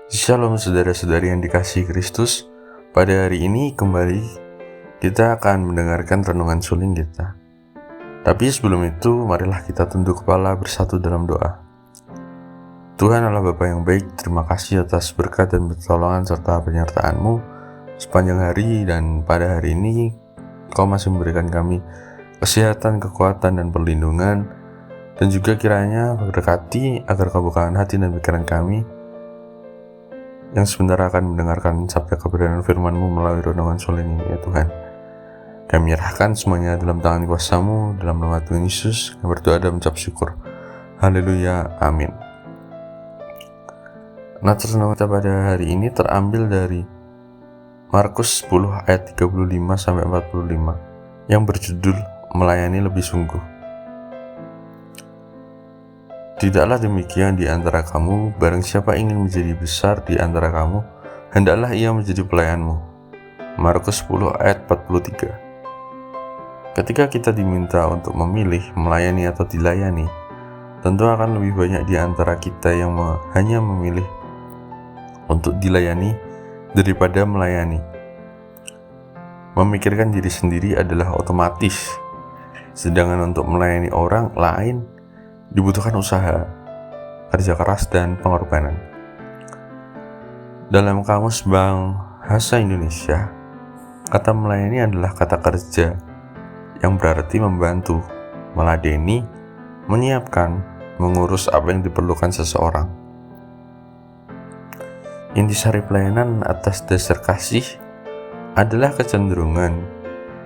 Shalom saudara-saudari yang dikasihi Kristus. Pada hari ini kembali kita akan mendengarkan renungan suling kita. Tapi sebelum itu, marilah kita tunduk kepala bersatu dalam doa. Tuhan Allah Bapa yang baik, terima kasih atas berkat dan pertolongan serta penyertaan-Mu sepanjang hari, dan pada hari ini Kau masih memberikan kami kesehatan, kekuatan, dan perlindungan, dan juga kiranya berkati agar Kau bukakan hati dan pikiran kami yang sebentar akan mendengarkan sabda kebenaran firman-Mu melalui renungan suling ini, ya Tuhan. Kami menyerahkan semuanya dalam tangan kuasa-Mu, dalam nama Tuhan Yesus, kami berdoa dan mengucap syukur. Haleluya, amin. Nats renungan kita pada hari ini terambil dari Markus 10 ayat 35-45 yang berjudul Melayani Lebih Sungguh. Tidaklah demikian di antara kamu, barang siapa ingin menjadi besar di antara kamu, hendaklah ia menjadi pelayanmu. Markus 10 ayat 43. Ketika kita diminta untuk memilih, melayani atau dilayani, tentu akan lebih banyak di antara kita yang hanya memilih untuk dilayani daripada melayani. Memikirkan diri sendiri adalah otomatis, sedangkan untuk melayani orang lain dibutuhkan usaha, kerja keras, dan pengorbanan. Dalam Kamus Bahasa Indonesia, kata melayani adalah kata kerja yang berarti membantu, meladeni, menyiapkan, mengurus apa yang diperlukan seseorang. Intisari pelayanan atas dasar kasih adalah kecenderungan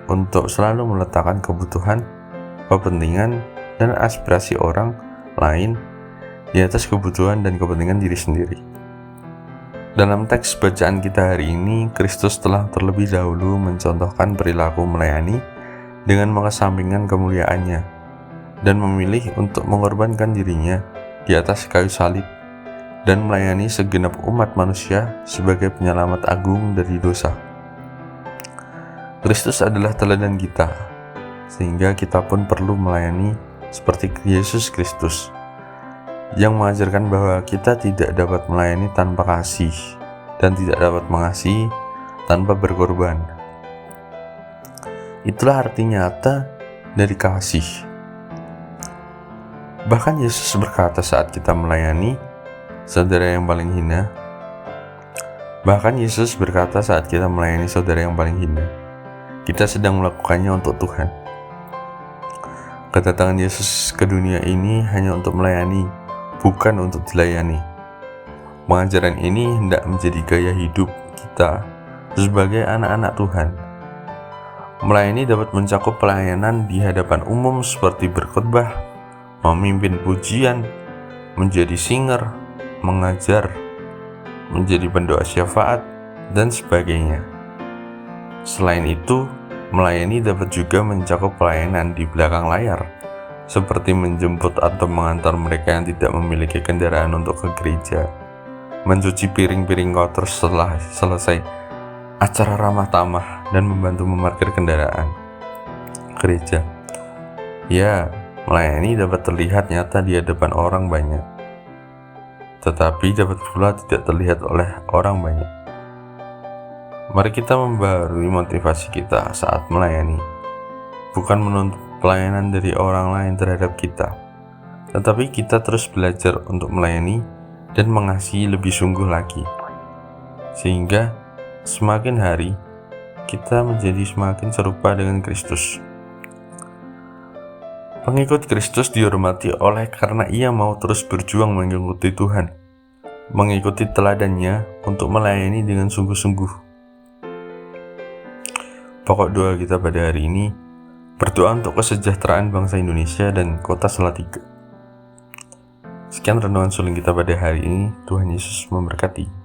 untuk selalu meletakkan kebutuhan, kepentingan, dan aspirasi orang lain di atas kebutuhan dan kepentingan diri sendiri. Dalam teks bacaan kita hari ini, Kristus telah terlebih dahulu mencontohkan perilaku melayani dengan mengesampingkan kemuliaannya dan memilih untuk mengorbankan dirinya di atas kayu salib dan melayani segenap umat manusia sebagai penyelamat agung dari dosa. Kristus adalah teladan kita, sehingga kita pun perlu melayani seperti Yesus Kristus yang mengajarkan bahwa kita tidak dapat melayani tanpa kasih dan tidak dapat mengasihi tanpa berkorban. Itulah arti nyata dari kasih. Bahkan Yesus berkata saat kita melayani saudara yang paling hina, kita sedang melakukannya untuk Tuhan. Kedatangan Yesus ke dunia ini hanya untuk melayani, bukan untuk dilayani. Pengajaran ini hendak menjadi gaya hidup kita sebagai anak-anak Tuhan. Melayani dapat mencakup pelayanan di hadapan umum seperti berkhotbah, memimpin pujian, menjadi singer, mengajar, menjadi pendoa syafaat, dan sebagainya. Selain itu, melayani dapat juga mencakup pelayanan di belakang layar, seperti menjemput atau mengantar mereka yang tidak memiliki kendaraan untuk ke gereja, mencuci piring-piring kotor setelah selesai acara ramah tamah, dan membantu memarkir kendaraan gereja. Ya, melayani dapat terlihat nyata di hadapan orang banyak, tetapi dapat pula tidak terlihat oleh orang banyak. Mari kita membarui motivasi kita saat melayani, bukan menuntut pelayanan dari orang lain terhadap kita, tetapi kita terus belajar untuk melayani dan mengasihi lebih sungguh lagi, sehingga semakin hari kita menjadi semakin serupa dengan Kristus. Pengikut Kristus dihormati oleh karena ia mau terus berjuang mengikuti Tuhan, mengikuti teladannya untuk melayani dengan sungguh-sungguh. Pokok doa kita pada hari ini, berdoa untuk kesejahteraan bangsa Indonesia dan kota Salatiga. Sekian renungan suling kita pada hari ini. Tuhan Yesus memberkati.